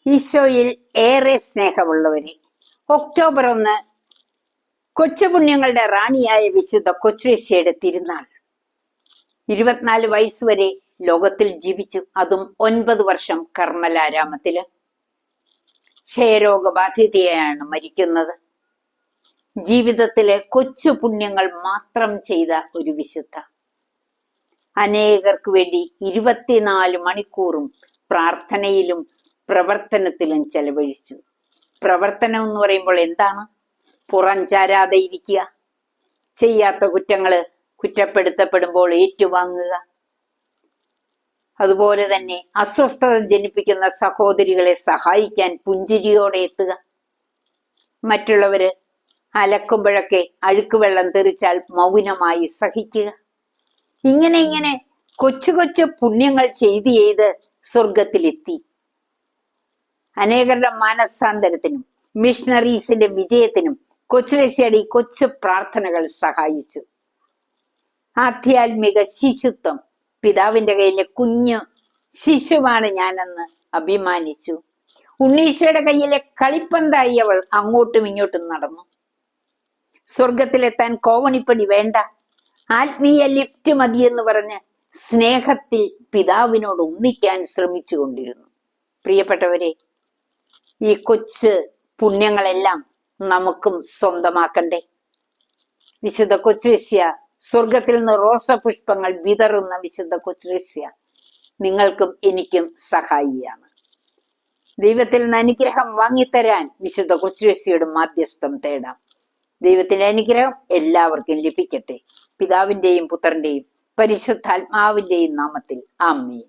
ഈശോയിൽ ഏറെ സ്നേഹമുള്ളവരെ, ഒക്ടോബർ 1 കൊച്ചുപുണ്യങ്ങളുടെ റാണിയായ വിശുദ്ധ കൊച്ചുരശ്യയുടെ തിരുനാൾ. 24 വയസ്സുവരെ ലോകത്തിൽ ജീവിച്ചു, അതും 9 വർഷം കർമ്മലാരാമത്തില്. ക്ഷയരോഗബാധിതയാണ് മരിക്കുന്നത്. ജീവിതത്തിലെ കൊച്ചു പുണ്യങ്ങൾ മാത്രം ചെയ്ത ഒരു വിശുദ്ധ. അനേകർക്ക് വേണ്ടി 24 മണിക്കൂറും പ്രാർത്ഥനയിലും പ്രവർത്തനത്തിലും ചെലവഴിച്ചു. പ്രവർത്തനം എന്ന് പറയുമ്പോൾ എന്താണ്? പുറം ചാരാതെ ഇരിക്കുക, ചെയ്യാത്ത കുറ്റങ്ങള് കുറ്റപ്പെടുത്തപ്പെടുമ്പോൾ ഏറ്റുവാങ്ങുക, അതുപോലെ തന്നെ അസ്വസ്ഥത ജനിപ്പിക്കുന്ന സഹോദരികളെ സഹായിക്കാൻ പുഞ്ചിരിയോടെ എത്തുക, മറ്റുള്ളവര് അലക്കുമ്പോഴൊക്കെ അഴുക്കുവെള്ളം തെറിച്ചാൽ മൗനമായി സഹിക്കുക. ഇങ്ങനെ കൊച്ചു കൊച്ചു പുണ്യങ്ങൾ ചെയ്ത് സ്വർഗത്തിലെത്തി. അനേകരുടെ മാനസാന്തരത്തിനും മിഷണറീസിന്റെ വിജയത്തിനും കൊച്ചുരശ്യയുടെ ഈ കൊച്ചു പ്രാർത്ഥനകൾ സഹായിച്ചു. ആധ്യാത്മിക ശിശുത്വം, പിതാവിന്റെ കയ്യിലെ കുഞ്ഞു ശിശുവാണ് ഞാനെന്ന് അഭിമാനിച്ചു. ഉണ്ണീശോയുടെ കയ്യിലെ കളിപ്പന്തായി അവൾ അങ്ങോട്ടും ഇങ്ങോട്ടും നടന്നു. സ്വർഗത്തിലെത്താൻ കോവണിപ്പടി വേണ്ട, ആത്മീയ ലിഫ്റ്റ് മതിയെന്ന് പറഞ്ഞ് സ്നേഹത്തിൽ പിതാവിനോട് ഒന്നിക്കാൻ ശ്രമിച്ചു കൊണ്ടിരുന്നു. പ്രിയപ്പെട്ടവരെ, ഈ കൊച്ചു പുണ്യങ്ങളെല്ലാം നമുക്കും സ്വന്തമാക്കണ്ടേ? വിശുദ്ധ കൊച്ചുരശ്യ, സ്വർഗത്തിൽ നിന്ന് റോസപുഷ്പങ്ങൾ വിതറുന്ന വിശുദ്ധ കൊച്ചുരശ്യ നിങ്ങൾക്കും എനിക്കും സഹായിയാണ്. ദൈവത്തിൽ നിന്ന് അനുഗ്രഹം വാങ്ങിത്തരാൻ വിശുദ്ധ കൊച്ചുരശ്യയുടെ മാധ്യസ്ഥം തേടാം. ദൈവത്തിന്റെ അനുഗ്രഹം എല്ലാവർക്കും ലഭിക്കട്ടെ. പിതാവിന്റെയും പുത്രന്റെയും പരിശുദ്ധാത്മാവിന്റെയും നാമത്തിൽ ആമേൻ.